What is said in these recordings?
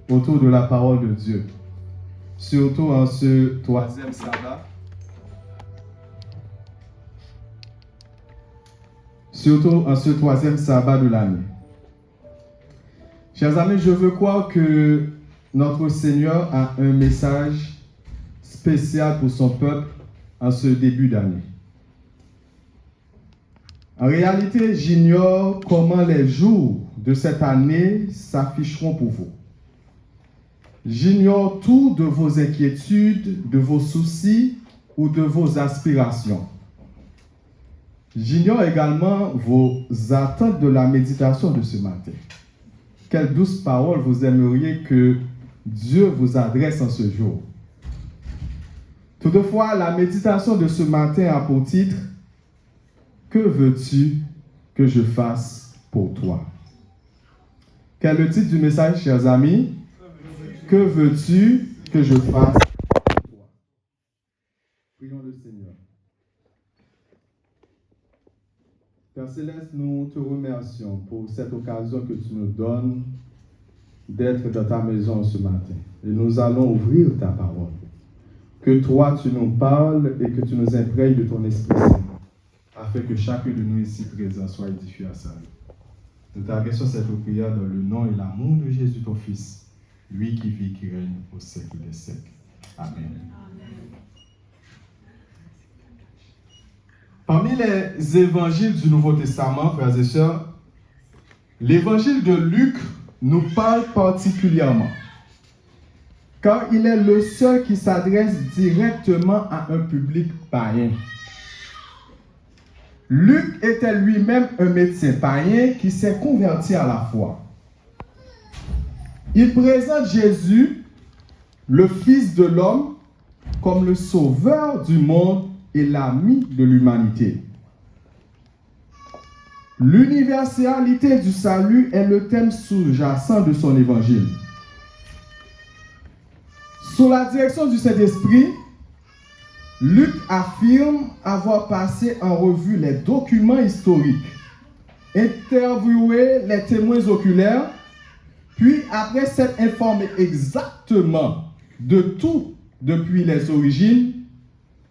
autour de la parole de Dieu, surtout en ce troisième sabbat. Surtout en ce troisième sabbat de l'année. Chers amis, je veux croire que notre Seigneur a un message spécial pour son peuple en ce début d'année. En réalité, j'ignore comment les jours de cette année s'afficheront pour vous. J'ignore tout de vos inquiétudes, de vos soucis ou de vos aspirations. J'ignore également vos attentes de la méditation de ce matin. Quelles douces paroles vous aimeriez que Dieu vous adresse en ce jour. Toutefois, la méditation de ce matin a pour titre « Que veux-tu que je fasse pour toi ?» Quel est le titre du message, chers amis? Que veux-tu que je fasse pour toi? Prions le Seigneur. Père Céleste, nous te remercions pour cette occasion que tu nous donnes d'être dans ta maison ce matin. Et nous allons ouvrir ta parole. Que toi, tu nous parles et que tu nous imprègnes de ton Esprit Saint, afin que chacun de nous ici présents soit édifié à sa vie. Nous t'adressons cette prière dans le nom et l'amour de Jésus, ton Fils, lui qui vit, qui règne au siècle des siècles. Amen. Parmi les évangiles du Nouveau Testament, frères et sœurs, l'évangile de Luc nous parle particulièrement, car il est le seul qui s'adresse directement à un public païen. Luc était lui-même un médecin païen qui s'est converti à la foi. Il présente Jésus, le Fils de l'homme, comme le sauveur du monde et l'ami de l'humanité. L'universalité du salut est le thème sous-jacent de son évangile. Sous la direction du Saint-Esprit, Luc affirme avoir passé en revue les documents historiques, interviewé les témoins oculaires, puis après s'être informé exactement de tout depuis les origines,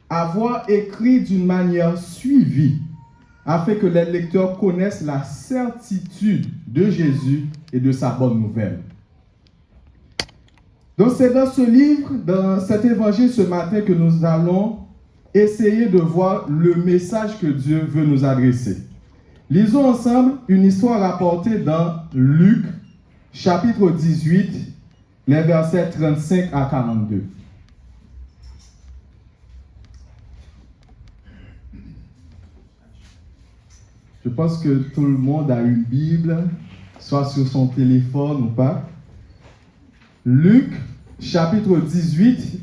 avoir écrit d'une manière suivie afin que les lecteurs connaissent la certitude de Jésus et de sa bonne nouvelle. Donc c'est dans ce livre, dans cet évangile ce matin que nous allons essayer de voir le message que Dieu veut nous adresser. Lisons ensemble une histoire rapportée dans Luc, chapitre 18, les versets 35 à 42. Je pense que tout le monde a une Bible, soit sur son téléphone ou pas. Luc, chapitre 18,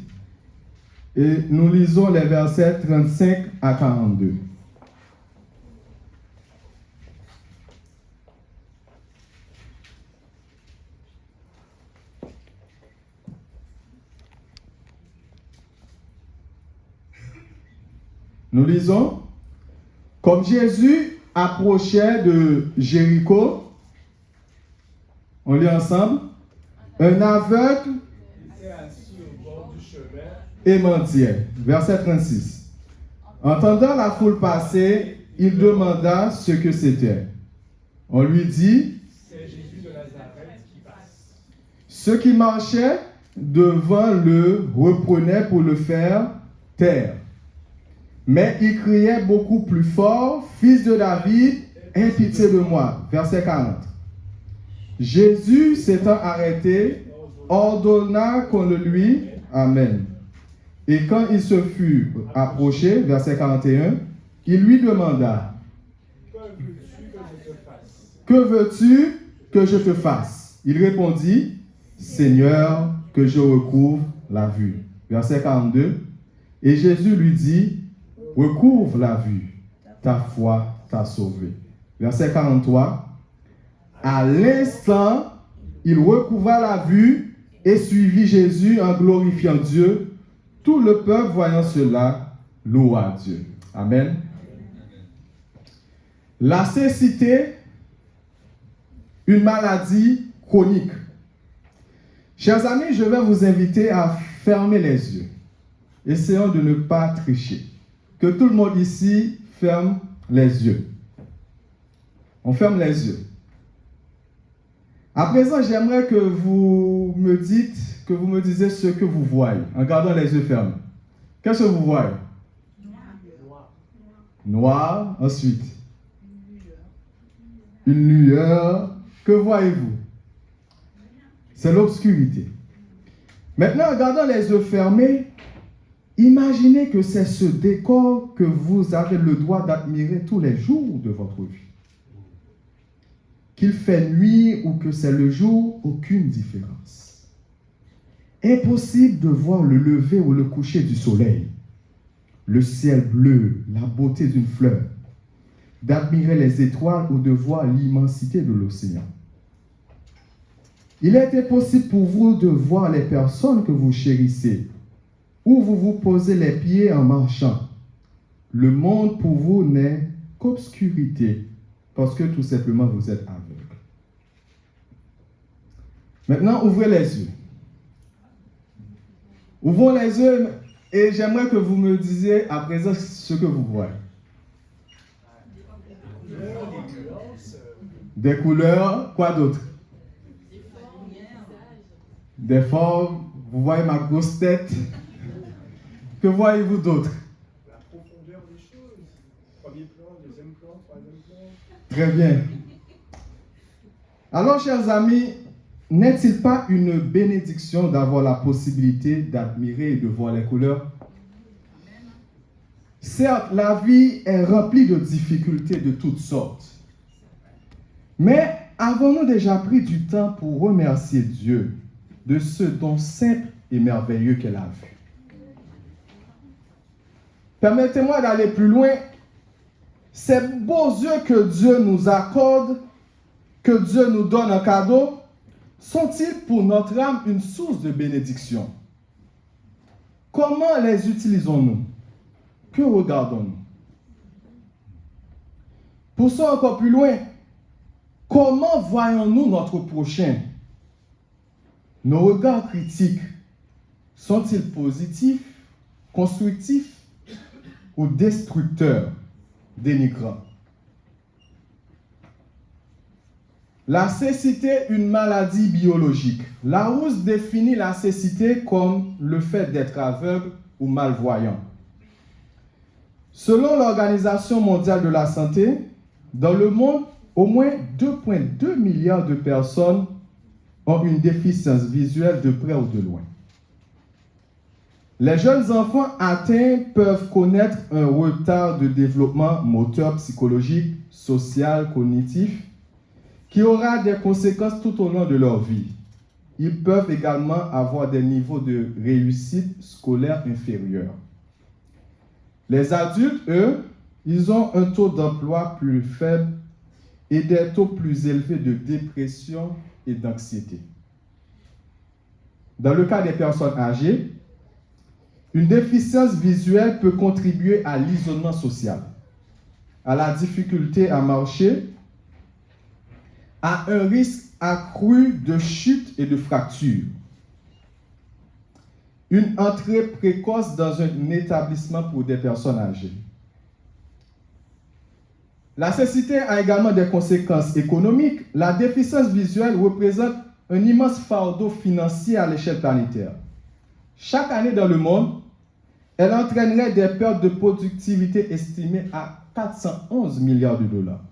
et nous lisons les versets 35 à 42. Nous lisons, comme Jésus approchait de Jéricho, on lit ensemble, un aveugle était assis au bord du chemin et mendiait. Verset 36. Entendant la foule passer, il demanda ce que c'était. On lui dit, c'est Jésus de Nazareth qui passe. Ceux qui marchaient devant le reprenaient pour le faire taire. Mais il criait beaucoup plus fort, « Fils de David, aie pitié de moi. » Verset 40. Jésus s'étant arrêté, ordonna qu'on le lui amène. Et quand il se fut approché, verset 41, il lui demanda, « Que veux-tu que je te fasse ?» Il répondit, « Seigneur, que je recouvre la vue. » Verset 42, et Jésus lui dit, « Recouvre la vue, ta foi t'a sauvé. » Verset 43, à l'instant, il recouvra la vue et suivit Jésus en glorifiant Dieu. Tout le peuple voyant cela, loua Dieu. Amen. La cécité, une maladie chronique. Chers amis, je vais vous inviter à fermer les yeux. Essayons de ne pas tricher. Que tout le monde ici ferme les yeux. On ferme les yeux. À présent, j'aimerais que vous me disiez ce que vous voyez, en gardant les yeux fermés. Qu'est-ce que vous voyez? Noir. Ensuite. Une lueur. Que voyez-vous? C'est l'obscurité. Maintenant, en gardant les yeux fermés, imaginez que c'est ce décor que vous avez le droit d'admirer tous les jours de votre vie. Qu'il fait nuit ou que c'est le jour, aucune différence. Impossible de voir le lever ou le coucher du soleil, le ciel bleu, la beauté d'une fleur, d'admirer les étoiles ou de voir l'immensité de l'océan. Il est impossible pour vous de voir les personnes que vous chérissez, où vous vous posez les pieds en marchant. Le monde pour vous n'est qu'obscurité, parce que tout simplement vous êtes aveugle. Maintenant, ouvrez les yeux. Ouvrons les yeux et j'aimerais que vous me disiez à présent ce que vous voyez. Des couleurs, quoi d'autre? Des formes, vous voyez ma grosse tête. Que voyez-vous d'autre? La profondeur des choses. Premier plan, deuxième plan, troisième plan. Très bien. Alors, chers amis, n'est-il pas une bénédiction d'avoir la possibilité d'admirer et de voir les couleurs? Certes, la vie est remplie de difficultés de toutes sortes. Mais avons-nous déjà pris du temps pour remercier Dieu de ce don simple et merveilleux qu'elle a vu? Permettez-moi d'aller plus loin. Ces beaux yeux que Dieu nous accorde, que Dieu nous donne en cadeau, sont-ils pour notre âme une source de bénédiction? Comment les utilisons-nous? Que regardons-nous? Poussons encore plus loin. Comment voyons-nous notre prochain? Nos regards critiques sont-ils positifs, constructifs ou destructeurs, dénigrants? La cécité, une maladie biologique. Larousse définit la cécité comme le fait d'être aveugle ou malvoyant. Selon l'Organisation mondiale de la santé, dans le monde, au moins 2,2 milliards de personnes ont une déficience visuelle de près ou de loin. Les jeunes enfants atteints peuvent connaître un retard de développement moteur, psychologique, social, cognitif, qui aura des conséquences tout au long de leur vie. Ils peuvent également avoir des niveaux de réussite scolaire inférieurs. Les adultes, eux, ils ont un taux d'emploi plus faible et des taux plus élevés de dépression et d'anxiété. Dans le cas des personnes âgées, une déficience visuelle peut contribuer à l'isolement social, à la difficulté à marcher, à un risque accru de chute et de fracture, une entrée précoce dans un établissement pour des personnes âgées. La cécité a également des conséquences économiques. La déficience visuelle représente un immense fardeau financier à l'échelle planétaire. Chaque année dans le monde, elle entraînerait des pertes de productivité estimées à 411 milliards de dollars.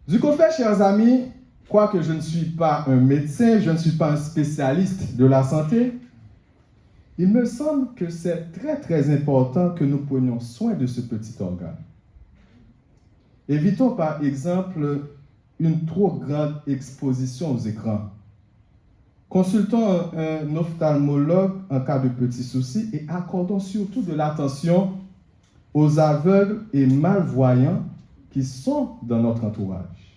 Du coup, chers amis, quoique je ne suis pas un médecin, je ne suis pas un spécialiste de la santé, il me semble que c'est très important que nous prenions soin de ce petit organe. Évitons par exemple une trop grande exposition aux écrans. Consultons un ophtalmologue en cas de petits soucis et accordons surtout de l'attention aux aveugles et malvoyants qui sont dans notre entourage.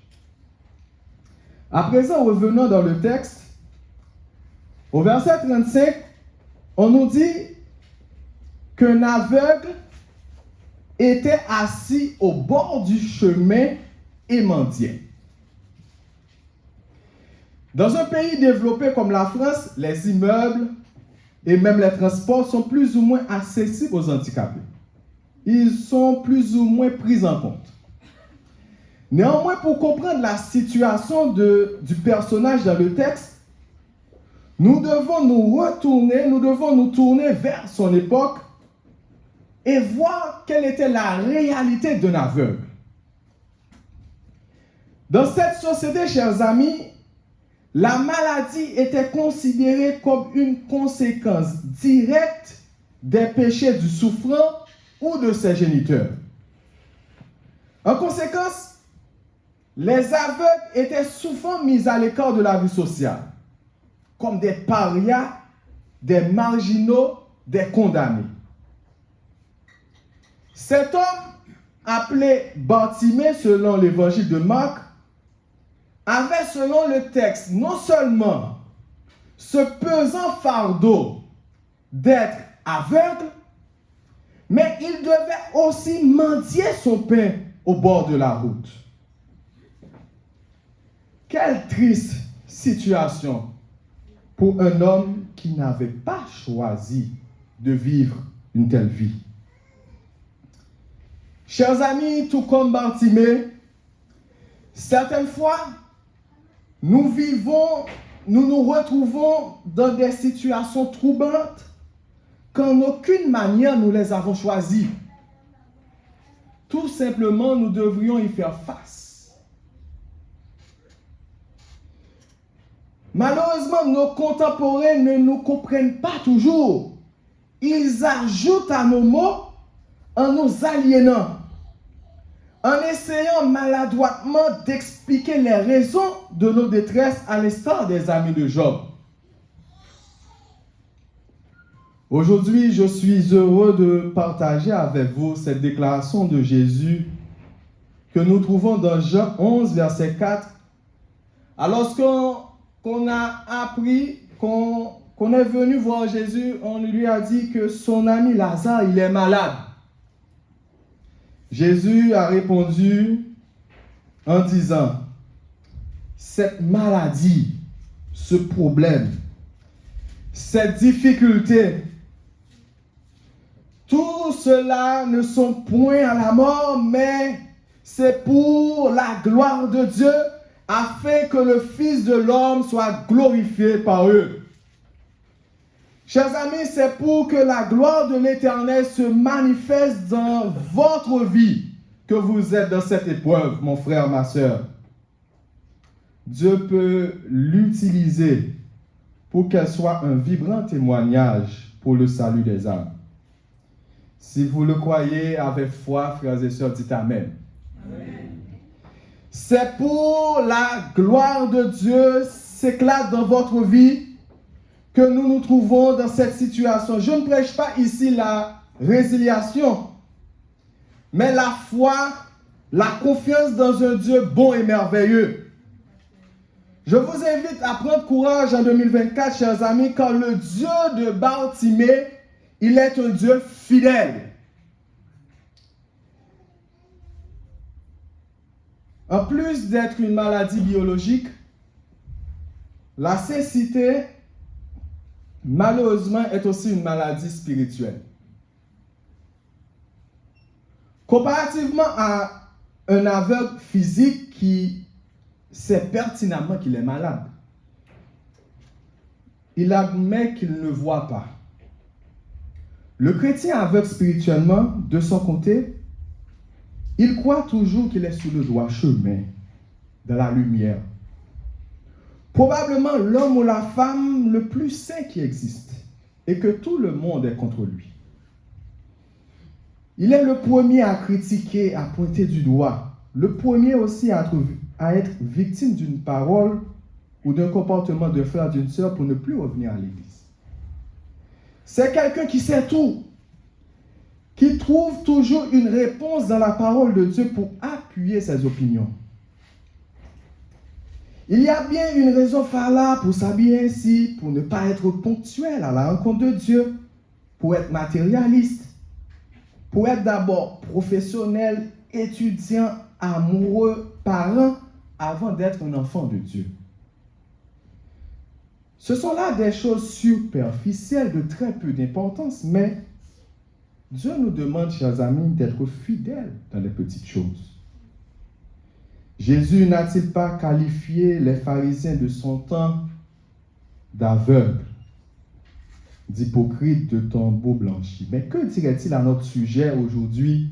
À présent, revenons dans le texte. Au verset 35, on nous dit qu'un aveugle était assis au bord du chemin et mendiait. Dans un pays développé comme la France, les immeubles et même les transports sont plus ou moins accessibles aux handicapés. Ils sont plus ou moins pris en compte. Néanmoins, pour comprendre la situation du personnage dans le texte, nous devons nous tourner vers son époque et voir quelle était la réalité d'un aveugle. Dans cette société, chers amis, la maladie était considérée comme une conséquence directe des péchés du souffrant ou de ses géniteurs. En conséquence, les aveugles étaient souvent mis à l'écart de la vie sociale, comme des parias, des marginaux, des condamnés. Cet homme, appelé Bartimée selon l'évangile de Marc, avait selon le texte non seulement ce pesant fardeau d'être aveugle, mais il devait aussi mendier son pain au bord de la route. Quelle triste situation pour un homme qui n'avait pas choisi de vivre une telle vie. Chers amis, tout comme Bartimée, certaines fois, nous nous retrouvons dans des situations troublantes qu'en aucune manière nous les avons choisies. Tout simplement, nous devrions y faire face. Malheureusement, nos contemporains ne nous comprennent pas toujours. Ils ajoutent à nos mots en nous aliénant, en essayant maladroitement d'expliquer les raisons de nos détresses à l'instar des amis de Job. Aujourd'hui, je suis heureux de partager avec vous cette déclaration de Jésus que nous trouvons dans Jean 11, verset 4. Alors qu'on a appris, qu'on est venu voir Jésus, on lui a dit que son ami Lazare, il est malade. Jésus a répondu en disant, cette maladie, ce problème, cette difficulté, tout cela ne sont point à la mort, mais c'est pour la gloire de Dieu, afin que le Fils de l'homme soit glorifié par eux. Chers amis, c'est pour que la gloire de l'Éternel se manifeste dans votre vie que vous êtes dans cette épreuve, mon frère, ma soeur. Dieu peut l'utiliser pour qu'elle soit un vibrant témoignage pour le salut des âmes. Si vous le croyez avec foi, frères et sœurs, dites Amen. Amen. C'est pour la gloire de Dieu s'éclate dans votre vie que nous nous trouvons dans cette situation. Je ne prêche pas ici la résiliation, mais la foi, la confiance dans un Dieu bon et merveilleux. Je vous invite à prendre courage en 2024, chers amis, car le Dieu de Bartimée, il est un Dieu fidèle. En plus d'être une maladie biologique, la cécité, malheureusement, est aussi une maladie spirituelle. Comparativement à un aveugle physique qui sait pertinemment qu'il est malade, il admet qu'il ne voit pas. Le chrétien aveugle spirituellement, de son côté, il croit toujours qu'il est sur le droit chemin, dans la lumière. Probablement l'homme ou la femme le plus saint qui existe, et que tout le monde est contre lui. Il est le premier à critiquer, à pointer du doigt, le premier aussi à être victime d'une parole ou d'un comportement de frère, d'une sœur pour ne plus revenir à l'église. C'est quelqu'un qui sait tout, qui trouve toujours une réponse dans la parole de Dieu pour appuyer ses opinions. Il y a bien une raison valable pour s'habiller ainsi, pour ne pas être ponctuel à la rencontre de Dieu, pour être matérialiste, pour être d'abord professionnel, étudiant, amoureux, parent, avant d'être un enfant de Dieu. Ce sont là des choses superficielles de très peu d'importance, mais Dieu nous demande, chers amis, d'être fidèles dans les petites choses. Jésus n'a-t-il pas qualifié les pharisiens de son temps d'aveugles, d'hypocrites, de tombeaux blanchis? Mais que dirait-il à notre sujet aujourd'hui?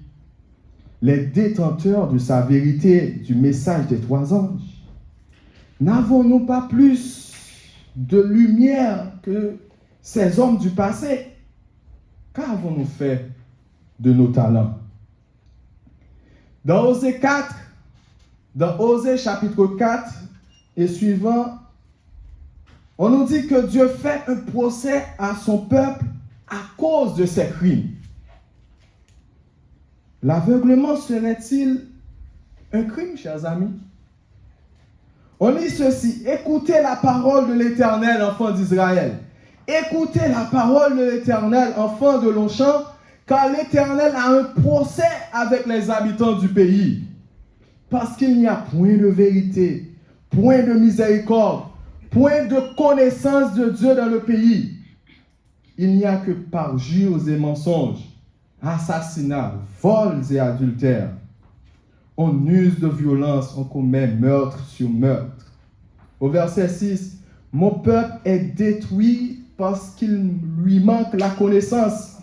Les détenteurs de sa vérité, du message des 3 anges. N'avons-nous pas plus de lumière que ces hommes du passé? Qu'avons-nous fait de nos talents? Dans Osée 4, dans Osée chapitre 4 et suivant, on nous dit que Dieu fait un procès à son peuple à cause de ses crimes. L'aveuglement serait-il un crime, chers amis? On lit ceci: écoutez la parole de l'Éternel, enfants d'Israël. Écoutez la parole de l'Éternel, enfants de Longchamp, car l'Éternel a un procès avec les habitants du pays. Parce qu'il n'y a point de vérité, point de miséricorde, point de connaissance de Dieu dans le pays. Il n'y a que parjures et mensonges, assassinats, vols et adultères. On use de violence, on commet meurtre sur meurtre. Au verset 6, mon peuple est détruit parce qu'il lui manque la connaissance.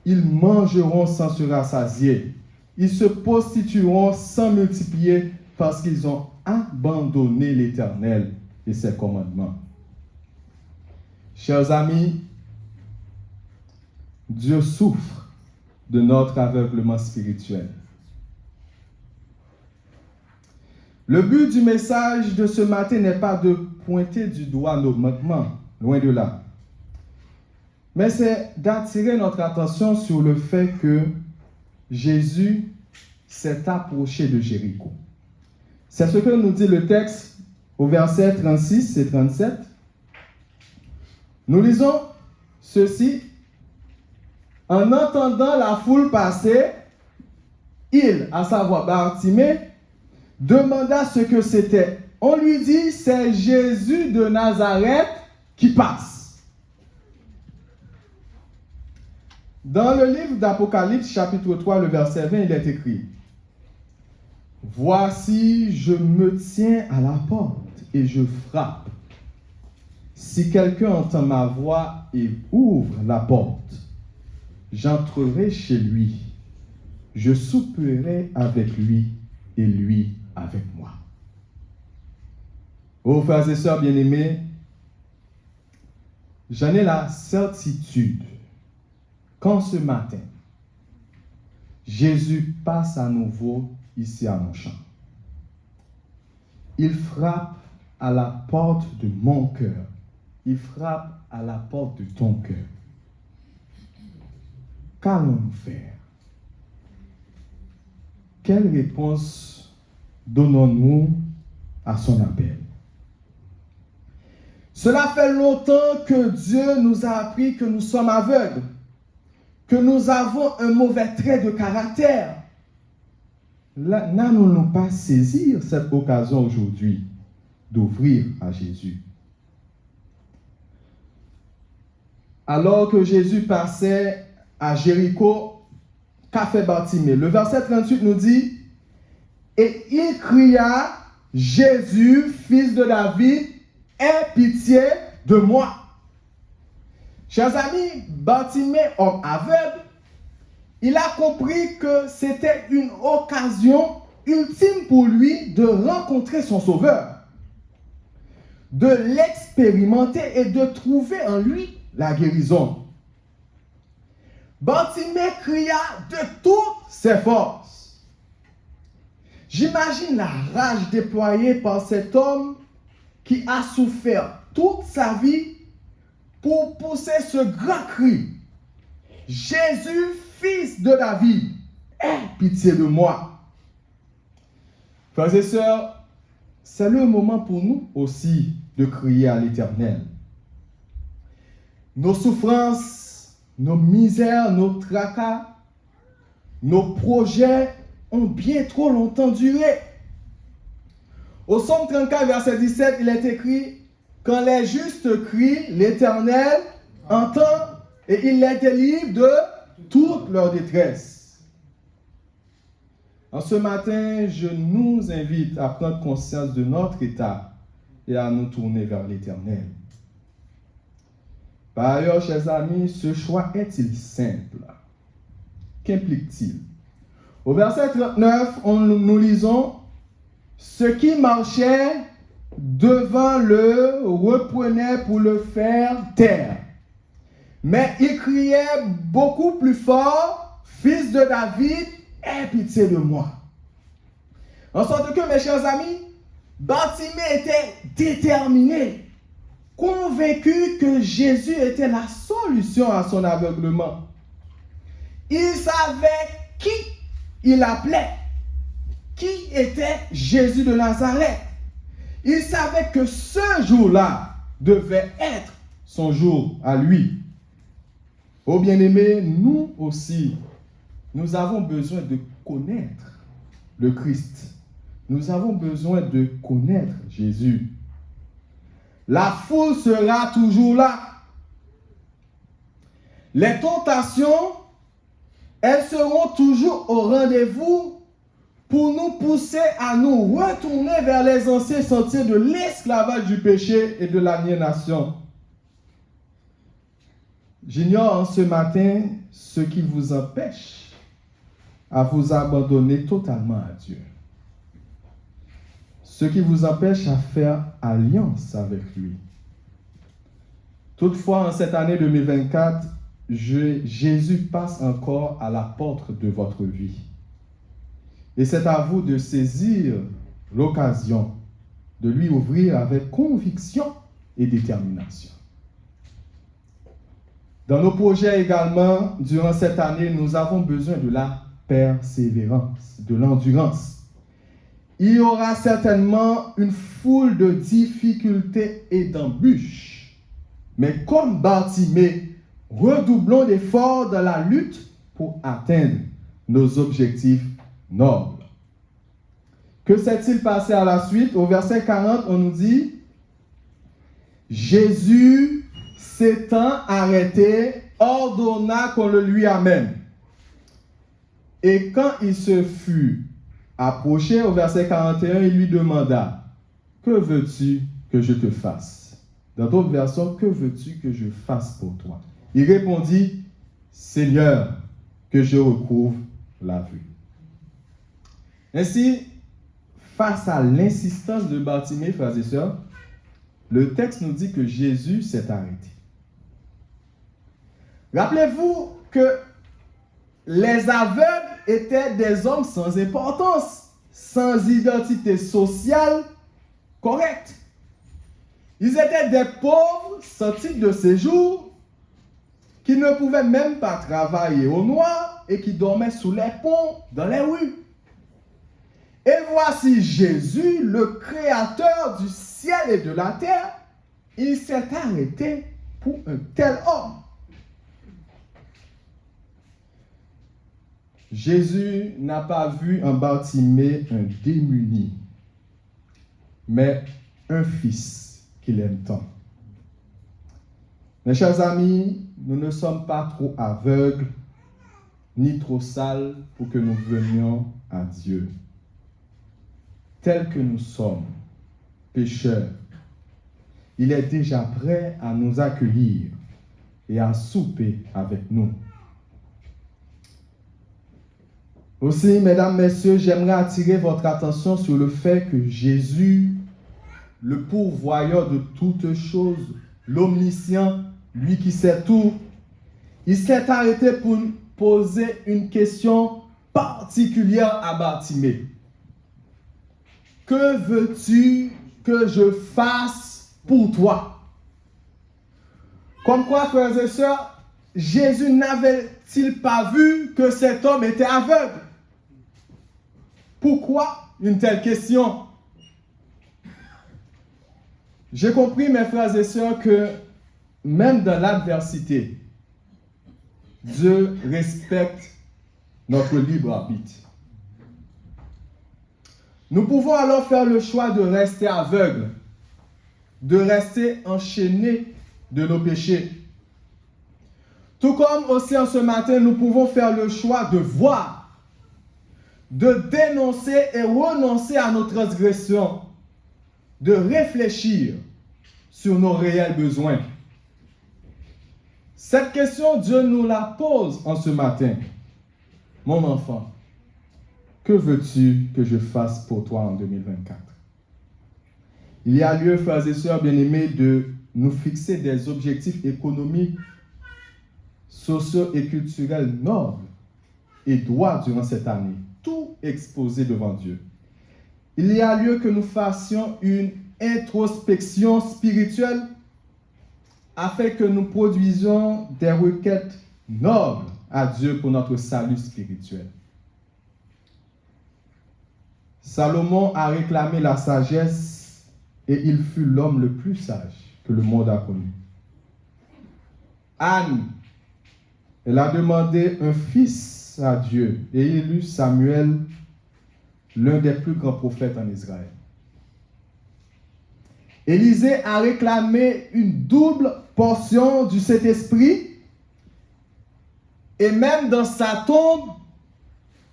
Ils mangeront sans se rassasier. Ils se prostitueront sans multiplier parce qu'ils ont abandonné l'Éternel et ses commandements. Chers amis, Dieu souffre de notre aveuglement spirituel. Le but du message de ce matin n'est pas de pointer du doigt nos manquements, loin de là. Mais c'est d'attirer notre attention sur le fait que Jésus s'est approché de Jéricho. C'est ce que nous dit le texte au verset 36 et 37. Nous lisons ceci. En entendant la foule passer, il, à savoir Bartimée, demanda ce que c'était. On lui dit, c'est Jésus de Nazareth qui passe. Dans le livre d'Apocalypse, chapitre 3, le verset 20, il est écrit: voici, je me tiens à la porte et je frappe. Si quelqu'un entend ma voix et ouvre la porte, j'entrerai chez lui. Je souperai avec lui et lui avec moi. Oh, frères et sœurs bien-aimés, j'en ai la certitude qu'en ce matin, Jésus passe à nouveau ici à Longchamp. Il frappe à la porte de mon cœur. Il frappe à la porte de ton cœur. Qu'allons-nous faire? Quelle réponse donnons-nous à son appel? Cela fait longtemps que Dieu nous a appris que nous sommes aveugles, que nous avons un mauvais trait de caractère. N'allons-nous pas saisir cette occasion aujourd'hui d'ouvrir à Jésus? Alors que Jésus passait à Jéricho, qu'a fait Bartimée? Le verset 38 nous dit: et il cria, Jésus, fils de David, aie pitié de moi. Chers amis, Bartimée, homme aveugle, il a compris que c'était une occasion ultime pour lui de rencontrer son Sauveur, de l'expérimenter et de trouver en lui la guérison. Bartimée cria de toutes ses forces. J'imagine la rage déployée par cet homme qui a souffert toute sa vie pour pousser ce grand cri: Jésus, fils de David, aie pitié de moi. Frères et sœurs, c'est le moment pour nous aussi de crier à l'Éternel. Nos souffrances, nos misères, nos tracas, nos projets ont bien trop longtemps duré. Au psaume 34, verset 17, il est écrit: Quand les justes crient, l'Éternel entend et il les délivre de toute leur détresse. En ce matin, je nous invite à prendre conscience de notre état et à nous tourner vers l'Éternel. Par ailleurs, chers amis, ce choix est-il simple? Qu'implique-t-il? Au verset 39, nous lisons « Ceux qui marchaient devant le reprenaient pour le faire taire. Mais il criait beaucoup plus fort, Fils de David, aie pitié de moi. » En sorte que, mes chers amis, Bartimée était déterminé, convaincu que Jésus était la solution à son aveuglement. Il savait qui il appelait, qui était Jésus de Nazareth. Il savait que ce jour-là devait être son jour à lui. Oh bien-aimés, nous aussi, nous avons besoin de connaître le Christ. Nous avons besoin de connaître Jésus. La foule sera toujours là. Les tentations, elles seront toujours au rendez-vous pour nous pousser à nous retourner vers les anciens sentiers de l'esclavage du péché et de l'aliénation. J'ignore en ce matin ce qui vous empêche à vous abandonner totalement à Dieu. Ce qui vous empêche à faire alliance avec lui. Toutefois, en cette année 2024, Jésus passe encore à la porte de votre vie. Et c'est à vous de saisir l'occasion de lui ouvrir avec conviction et détermination. Dans nos projets également, durant cette année, nous avons besoin de la persévérance, de l'endurance. Il y aura certainement une foule de difficultés et d'embûches. Mais comme Bartimée, redoublons d'efforts dans la lutte pour atteindre nos objectifs nobles. Que s'est-il passé à la suite? Au verset 40, on nous dit « Jésus, s'étant arrêté, ordonna qu'on le lui amène. Et quand il se fut approché, au verset 41, il lui demanda « Que veux-tu que je te fasse ?» Dans d'autres versions, « Que veux-tu que je fasse pour toi ?» Il répondit « Seigneur, que je recouvre la vue. » Ainsi, face à l'insistance de Bartimée, frères et sœurs, le texte nous dit que Jésus s'est arrêté. Rappelez-vous que les aveugles étaient des hommes sans importance, sans identité sociale correcte. Ils étaient des pauvres sans titre de séjour, qui ne pouvaient même pas travailler au noir et qui dormaient sous les ponts, dans les rues. Et voici Jésus, le créateur du ciel et de la terre, il s'est arrêté pour un tel homme. Jésus n'a pas vu en Bartimée un démuni, mais un fils qu'il aime tant. Mes chers amis, nous ne sommes pas trop aveugles ni trop sales pour que nous venions à Dieu. Tels que nous sommes, pécheurs, il est déjà prêt à nous accueillir et à souper avec nous. Aussi, mesdames, messieurs, j'aimerais attirer votre attention sur le fait que Jésus, le pourvoyeur de toutes choses, l'omniscient, lui qui sait tout, il s'est arrêté pour poser une question particulière à Bartimée. Que veux-tu que je fasse pour toi? Comme quoi, frères et sœurs, Jésus n'avait-il pas vu que cet homme était aveugle? Pourquoi une telle question? J'ai compris, mes frères et sœurs, que même dans l'adversité, Dieu respecte notre libre arbitre. Nous pouvons alors faire le choix de rester aveugles de rester enchaînés de nos péchés. Tout comme aussi en ce matin, nous pouvons faire le choix de voir, de dénoncer et renoncer à nos transgressions, de réfléchir sur nos réels besoins. Cette question, Dieu nous la pose en ce matin. Mon enfant, que veux-tu que je fasse pour toi en 2024? Il y a lieu, frères et sœurs bien-aimés, de nous fixer des objectifs économiques, sociaux et culturels nobles et droits durant cette année, tout exposé devant Dieu. Il y a lieu que nous fassions une introspection spirituelle afin que nous produisions des requêtes nobles à Dieu pour notre salut spirituel. Salomon a réclamé la sagesse et il fut l'homme le plus sage que le monde a connu. Anne, elle a demandé un fils à Dieu et il eut Samuel, l'un des plus grands prophètes en Israël. Élisée a réclamé une double portion du Saint-Esprit et même dans sa tombe,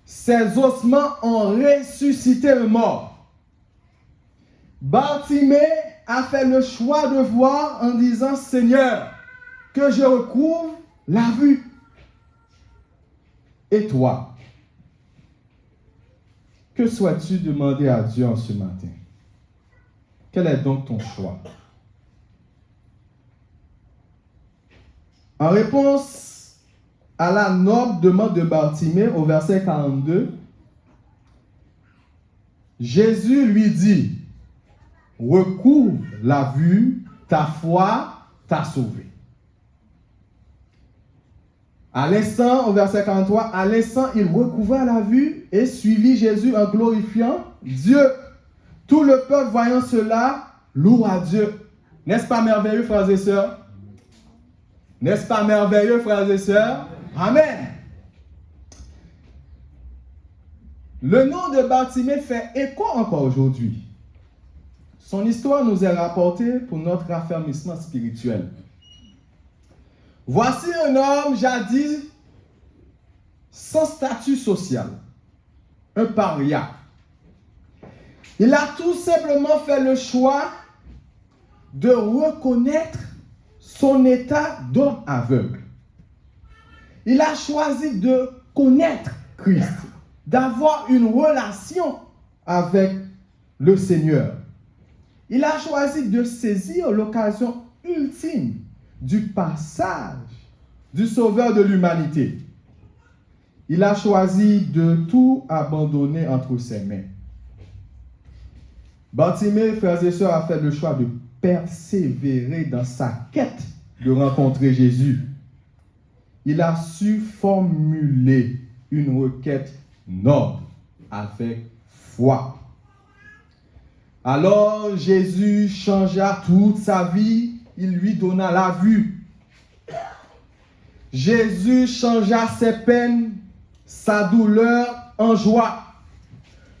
ses ossements ont ressuscité un mort. Bartimée a fait le choix de voir en disant « Seigneur, que je recouvre la vue. » Et toi, que souhaites-tu demander à Dieu en ce matin? Quel est donc ton choix? En réponse à la noble demande de Bartimée au verset 42, Jésus lui dit, « Recouvre la vue, ta foi t'a sauvé. » À l'instant, au verset 43, à l'instant, il recouvra la vue et suivit Jésus en glorifiant Dieu. Tout le peuple voyant cela, loua Dieu. N'est-ce pas merveilleux, frères et sœurs? N'est-ce pas merveilleux, frères et sœurs? Amen. Le nom de Bartimée fait écho encore aujourd'hui. Son histoire nous est rapportée pour notre raffermissement spirituel. Voici un homme jadis sans statut social, un paria. Il a tout simplement fait le choix de reconnaître son état d'homme aveugle. Il a choisi de connaître Christ, d'avoir une relation avec le Seigneur. Il a choisi de saisir l'occasion ultime du passage du Sauveur de l'humanité. Il a choisi de tout abandonner entre ses mains. Bartimée, frères et sœurs, a fait le choix de persévérer dans sa quête de rencontrer Jésus. Il a su formuler une requête noble avec foi. Alors Jésus changea toute sa vie, il lui donna la vue. Jésus changea ses peines, sa douleur en joie.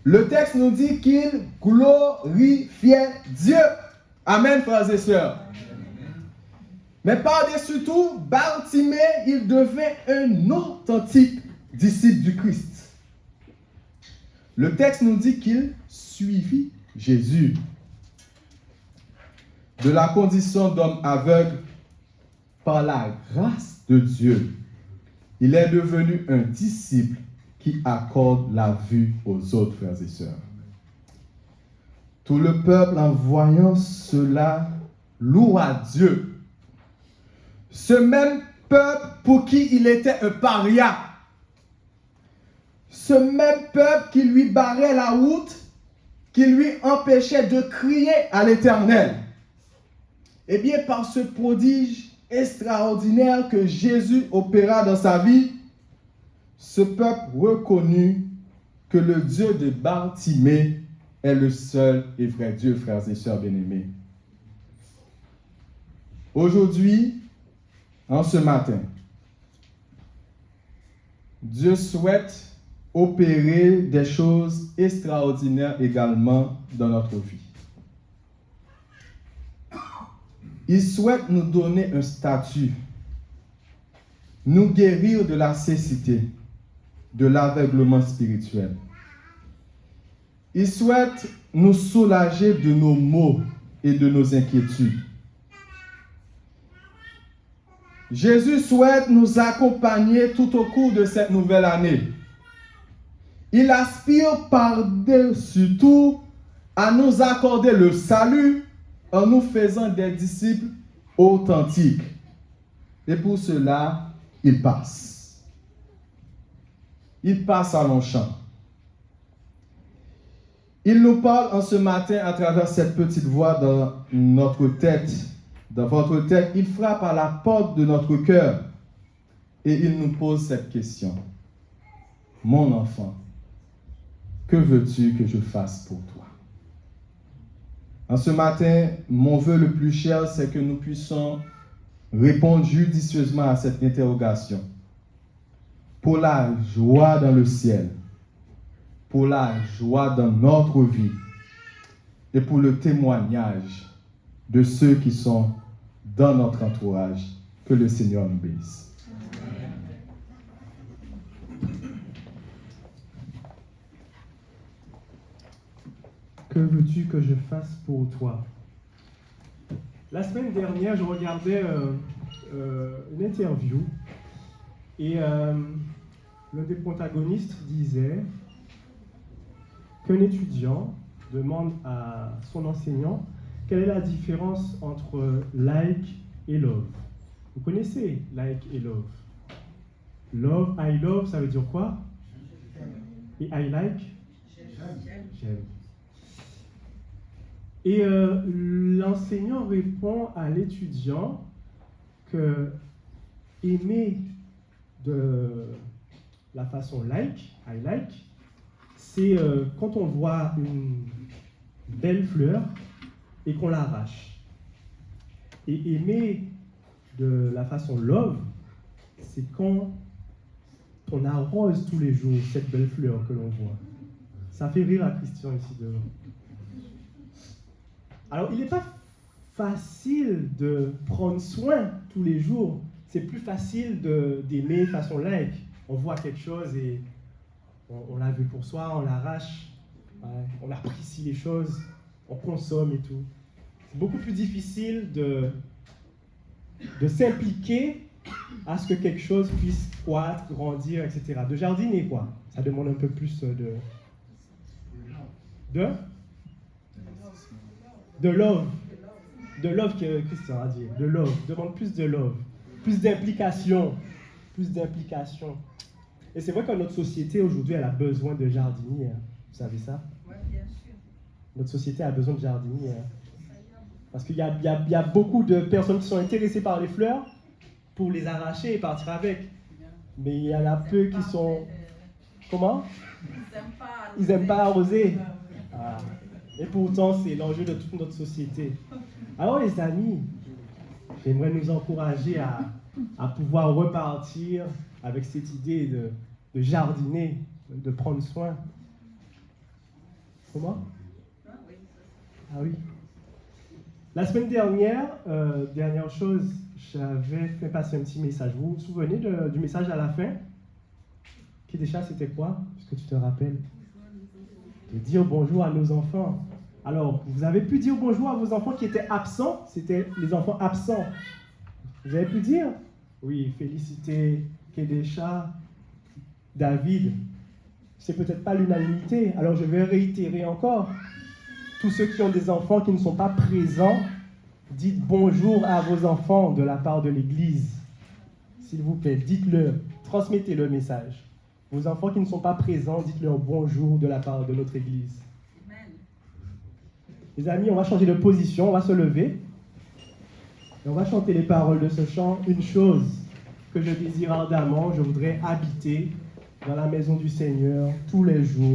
Le texte nous dit qu'il glorifiait Dieu. Amen, frères et sœurs. Mais par-dessus tout, Bartimée, il devint un authentique disciple du Christ. Le texte nous dit qu'il suivit Jésus. De la condition d'homme aveugle, par la grâce de Dieu, il est devenu un disciple qui accorde la vue aux autres, frères et sœurs. Tout le peuple, en voyant cela, loua Dieu. Ce même peuple pour qui il était un paria. Ce même peuple qui lui barrait la route, qui lui empêchait de crier à l'Éternel. Eh bien, par ce prodige extraordinaire que Jésus opéra dans sa vie, ce peuple reconnut que le Dieu de Bartimée est le seul et vrai Dieu, frères et sœurs bien-aimés. Aujourd'hui, en ce matin, Dieu souhaite opérer des choses extraordinaires également dans notre vie. Il souhaite nous donner un statut, nous guérir de la cécité, de l'aveuglement spirituel. Il souhaite nous soulager de nos maux et de nos inquiétudes. Jésus souhaite nous accompagner tout au cours de cette nouvelle année. Il aspire par-dessus tout à nous accorder le salut en nous faisant des disciples authentiques. Et pour cela, il passe. Il passe à Longchamp. Il nous parle en ce matin à travers cette petite voix dans notre tête, dans votre tête. Il frappe à la porte de notre cœur et il nous pose cette question. Mon enfant, que veux-tu que je fasse pour toi? En ce matin, mon vœu le plus cher, c'est que nous puissions répondre judicieusement à cette interrogation. Pour la joie dans le ciel, pour la joie dans notre vie et pour le témoignage de ceux qui sont dans notre entourage. Que le Seigneur nous bénisse. Que veux-tu que je fasse pour toi? La semaine dernière, je regardais une interview et l'un des protagonistes disait qu'un étudiant demande à son enseignant quelle est la différence entre like et love. Vous connaissez like et love? Love, I love, ça veut dire quoi? Et I like? J'aime. Et l'enseignant répond à l'étudiant que aimer de la façon like, I like, c'est quand on voit une belle fleur et qu'on l'arrache. Et aimer de la façon love, c'est quand on arrose tous les jours cette belle fleur que l'on voit. Ça fait rire à Christian ici devant. Alors, il n'est pas facile de prendre soin tous les jours. C'est plus facile d'aimer façon like. On voit quelque chose et on l'a vu pour soi, on l'arrache, on apprécie les choses, on consomme et tout. C'est beaucoup plus difficile de s'impliquer à ce que quelque chose puisse croître, grandir, etc. De jardiner, quoi. Ça demande un peu plus de love. De love que Christian a dit. De love. Demande plus de love. Plus d'implication. Plus d'implication. Et c'est vrai que notre société aujourd'hui, elle a besoin de jardiniers. Vous savez ça? Oui, bien sûr. Notre société a besoin de jardiniers. Parce qu'il y a beaucoup de personnes qui sont intéressées par les fleurs pour les arracher et partir avec. Mais il y en a peu qui sont... Comment? Ils n'aiment pas arroser. Ah. Et pourtant, c'est l'enjeu de toute notre société. Alors les amis, j'aimerais nous encourager à pouvoir repartir avec cette idée de jardiner, de prendre soin. Comment? Ah oui. La semaine dernière, dernière chose, j'avais fait passer un petit message. Vous vous souvenez du message à la fin? Qui déjà, c'était quoi? Est-ce que tu te rappelles? De dire bonjour à nos enfants. Alors, vous avez pu dire bonjour à vos enfants qui étaient absents? C'était les enfants absents. Vous avez pu dire? Oui, féliciter Kedesha, David. C'est peut-être pas l'unanimité. Alors, je vais réitérer encore. Tous ceux qui ont des enfants qui ne sont pas présents, dites bonjour à vos enfants de la part de l'Église. S'il vous plaît, dites-le, transmettez le message. Vos enfants qui ne sont pas présents, dites-leur bonjour de la part de notre Église. Amen. Les amis, on va changer de position, on va se lever. Et on va chanter les paroles de ce chant. Une chose que je désire ardemment, je voudrais habiter dans la maison du Seigneur tous les jours.